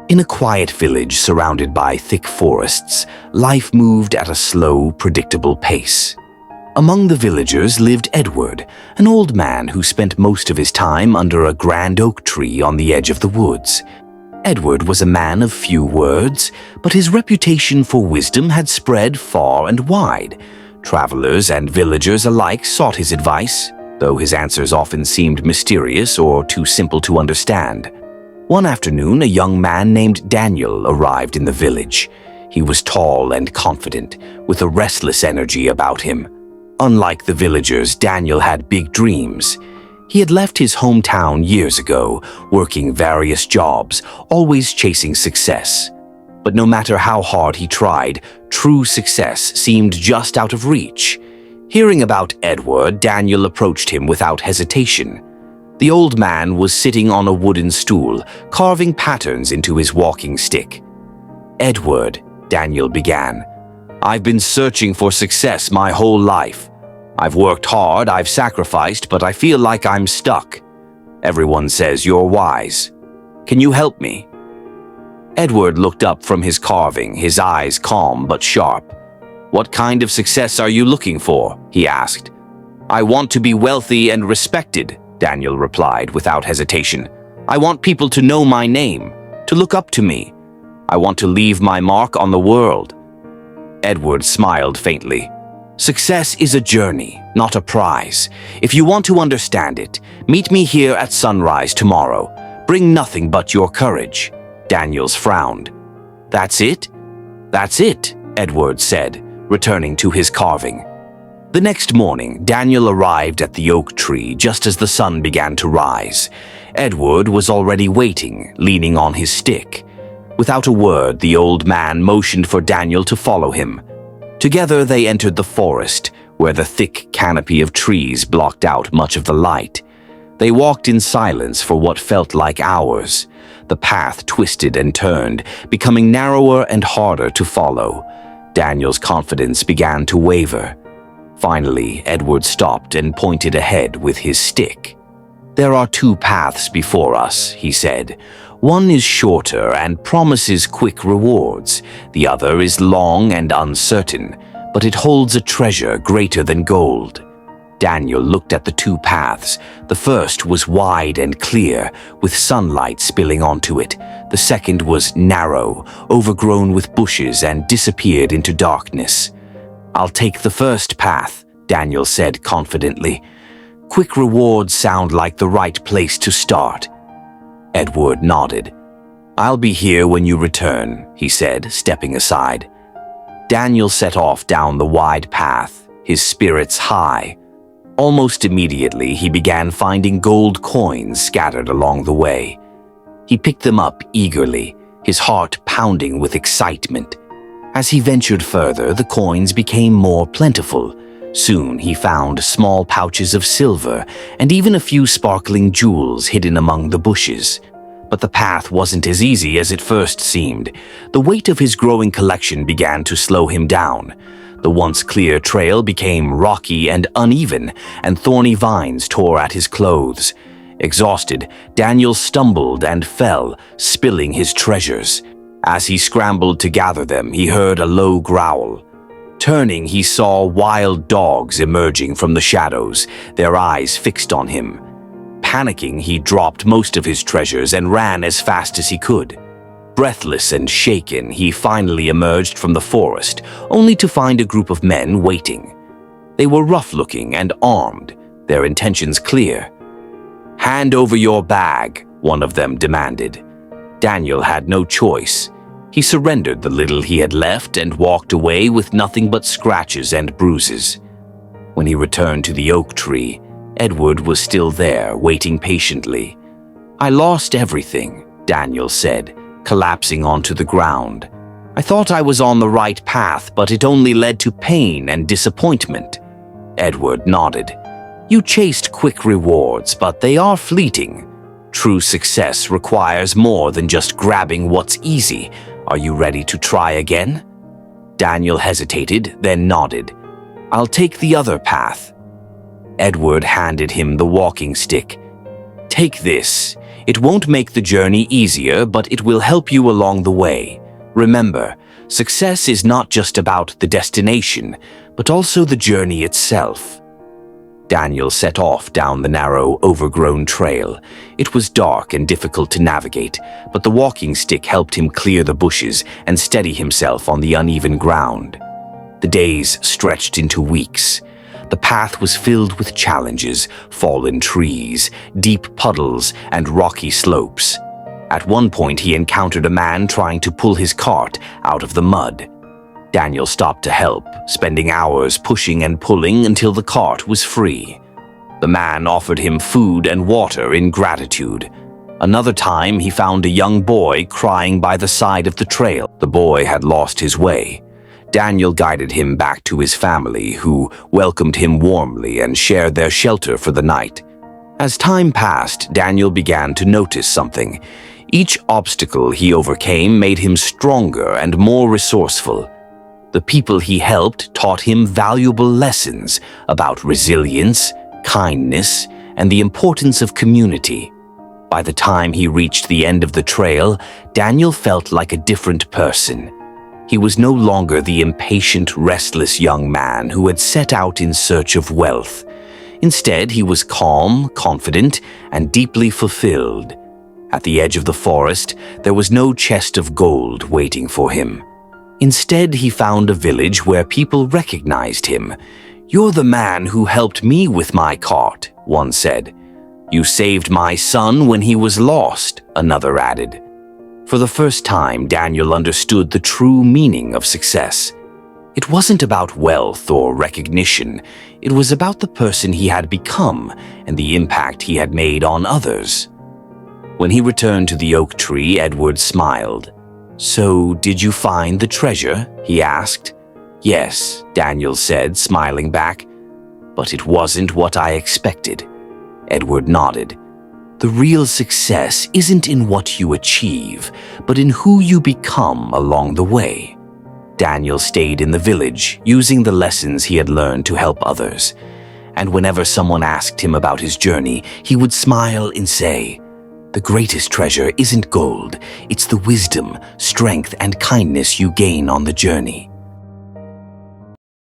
In a quiet village surrounded by thick forests, life moved at a slow, predictable pace. Among the villagers lived Edward, an old man who spent most of his time under a grand oak tree on the edge of the woods. Edward was a man of few words, but his reputation for wisdom had spread far and wide. Travelers and villagers alike sought his advice, though his answers often seemed mysterious or too simple to understand. One afternoon, a young man named Daniel arrived in the village. He was tall and confident, with a restless energy about him. Unlike the villagers, Daniel had big dreams. He had left his hometown years ago, working various jobs, always chasing success. But no matter how hard he tried, true success seemed just out of reach. Hearing about Edward, Daniel approached him without hesitation. The old man was sitting on a wooden stool, carving patterns into his walking stick. "Edward," Daniel began, "I've been searching for success my whole life. I've worked hard, I've sacrificed, but I feel like I'm stuck. Everyone says you're wise. Can you help me?" Edward looked up from his carving, his eyes calm but sharp. "What kind of success are you looking for?" he asked. "I want to be wealthy and respected," Daniel replied without hesitation. "I want people to know my name, to look up to me. I want to leave my mark on the world." Edward smiled faintly. "Success is a journey, not a prize. If you want to understand it, meet me here at sunrise tomorrow. Bring nothing but your courage." Daniel frowned. "That's it?" "That's it," Edward said, returning to his carving. The next morning, Daniel arrived at the oak tree just as the sun began to rise. Edward was already waiting, leaning on his stick. Without a word, the old man motioned for Daniel to follow him. Together they entered the forest, where the thick canopy of trees blocked out much of the light. They walked in silence for what felt like hours. The path twisted and turned, becoming narrower and harder to follow. Daniel's confidence began to waver. Finally, Edward stopped and pointed ahead with his stick. "There are two paths before us," he said. "One is shorter and promises quick rewards. The other is long and uncertain, but it holds a treasure greater than gold." Daniel looked at the two paths. The first was wide and clear, with sunlight spilling onto it. The second was narrow, overgrown with bushes, and disappeared into darkness. "I'll take the first path," Daniel said confidently. "Quick rewards sound like the right place to start." Edward nodded. "I'll be here when you return," he said, stepping aside. Daniel set off down the wide path, his spirits high. Almost immediately, he began finding gold coins scattered along the way. He picked them up eagerly, his heart pounding with excitement. As he ventured further, the coins became more plentiful. Soon he found small pouches of silver and even a few sparkling jewels hidden among the bushes. But the path wasn't as easy as it first seemed. The weight of his growing collection began to slow him down. The once clear trail became rocky and uneven, and thorny vines tore at his clothes. Exhausted, Daniel stumbled and fell, spilling his treasures. As he scrambled to gather them, he heard a low growl. Turning, he saw wild dogs emerging from the shadows, their eyes fixed on him. Panicking, he dropped most of his treasures and ran as fast as he could. Breathless and shaken, he finally emerged from the forest, only to find a group of men waiting. They were rough-looking and armed, their intentions clear. "Hand over your bag," one of them demanded. Daniel had no choice. He surrendered the little he had left and walked away with nothing but scratches and bruises. When he returned to the oak tree, Edward was still there, waiting patiently. "I lost everything," Daniel said, collapsing onto the ground. "I thought I was on the right path, but it only led to pain and disappointment." Edward nodded. "You chased quick rewards, but they are fleeting. True success requires more than just grabbing what's easy. Are you ready to try again?" Daniel hesitated, then nodded. "I'll take the other path." Edward handed him the walking stick. "Take this. It won't make the journey easier, but it will help you along the way. Remember, success is not just about the destination, but also the journey itself. Daniel set off down the narrow, overgrown trail. It was dark and difficult to navigate, but the walking stick helped him clear the bushes and steady himself on the uneven ground. The days stretched into weeks. The path was filled with challenges, fallen trees, deep puddles, and rocky slopes. At one point, he encountered a man trying to pull his cart out of the mud. Daniel stopped to help, spending hours pushing and pulling until the cart was free. The man offered him food and water in gratitude. Another time, he found a young boy crying by the side of the trail. The boy had lost his way. Daniel guided him back to his family, who welcomed him warmly and shared their shelter for the night. As time passed, Daniel began to notice something. Each obstacle he overcame made him stronger and more resourceful. The people he helped taught him valuable lessons about resilience, kindness, and the importance of community. By the time he reached the end of the trail, Daniel felt like a different person. He was no longer the impatient, restless young man who had set out in search of wealth. Instead, he was calm, confident, and deeply fulfilled. At the edge of the forest, there was no chest of gold waiting for him. Instead, he found a village where people recognized him. "You're the man who helped me with my cart," one said. "You saved my son when he was lost," another added. For the first time, Daniel understood the true meaning of success. It wasn't about wealth or recognition. It was about the person he had become and the impact he had made on others. When he returned to the oak tree, Edward smiled. "So, did you find the treasure?" he asked. "Yes," Daniel said, smiling back. "But it wasn't what I expected." Edward nodded. The real success isn't in what you achieve, but in who you become along the way. Daniel stayed in the village, using the lessons he had learned to help others. And whenever someone asked him about his journey, he would smile and say, "The greatest treasure isn't gold, it's the wisdom, strength, and kindness you gain on the journey."